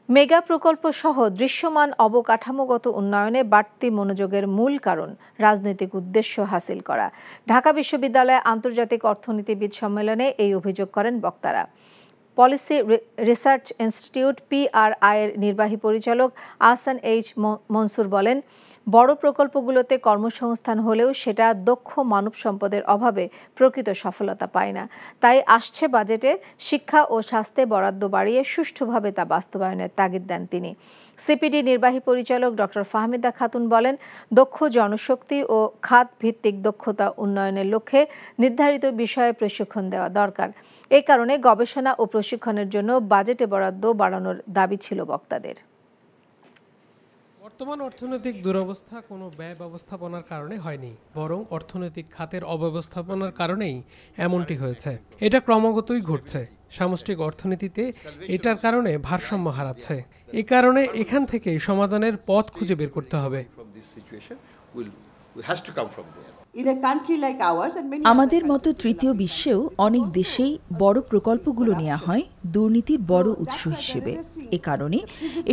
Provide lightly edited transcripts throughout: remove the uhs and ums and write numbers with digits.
Mega প্রকল্প সহ দৃশ্যমান অবকাঠামোগত উন্নয়নে বাড়তি মনোযোগের মূল কারণ রাজনৈতিক উদ্দেশ্য হাসিল করা। ঢাকা বিশ্ববিদ্যালয়ে আন্তর্জাতিক অর্থনীতিবিদ সম্মেলনে এই অভিযোগ করেন বক্তারা। পলিসি রিসার্চ ইনস্টিটিউট PRI এর নির্বাহী পরিচালক আহসান এইচ মনসুর বলেন, বড় প্রকল্পগুলোতে কর্মসংস্থান হলেও সেটা দক্ষ মানব সম্পদের অভাবে প্রকৃত সফলতা পায় না। তাই আসছে বাজেটে শিক্ষা ও স্বাস্থ্যে বরাদ্দ বাড়িয়ে সুষ্ঠুভাবে তা বাস্তবায়নের তাগিদ দেন তিনি। সিপিডি নির্বাহী পরিচালক ডক্টর ফাহমিদা খাতুন বলেন, দক্ষ জনশক্তি ও খাত ভিত্তিক দক্ষতা উন্নয়নের লক্ষ্যে নির্ধারিত বিষয়ে প্রশিক্ষণ দেওয়া দরকার। এই কারণে গবেষণা ও প্রশিক্ষণের জন্য বাজেটে বরাদ্দ বাড়ানোর দাবি ছিল বক্তাদের। বর্তমান অর্থনৈতিক দুরবস্থা কোনো ব্যয় ব্যবস্থাপনার কারণে হয়নি, বরং অর্থনৈতিক খাতের অব্যবস্থাপনার কারণেই এমনটি হয়েছে। এটা ক্রমাগতই ঘটছে। সামষ্টিক অর্থনীতিতে এটার কারণে ভারসাম্য হারাচ্ছে। এই কারণে এখান থেকে সমাধানের পথ খুঁজে বের করতে হবে। আমাদের মতো তৃতীয় বিশ্বেও অনেক দেশেই বড় প্রকল্পগুলো নেওয়া হয় দুর্নীতির বড় উৎস হিসেবে। এ কারণে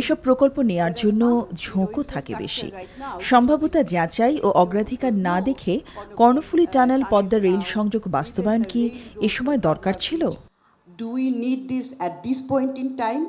এসব প্রকল্প নেয়ার জন্য ঝোঁকও থাকে বেশি। সম্ভাব্যতা যাচাই ও অগ্রাধিকার না দেখে কর্ণফুলী টানেল পদ্মা রেল সংযোগ বাস্তবায়ন কি এ সময় দরকার ছিল? Do we need this at this point in time?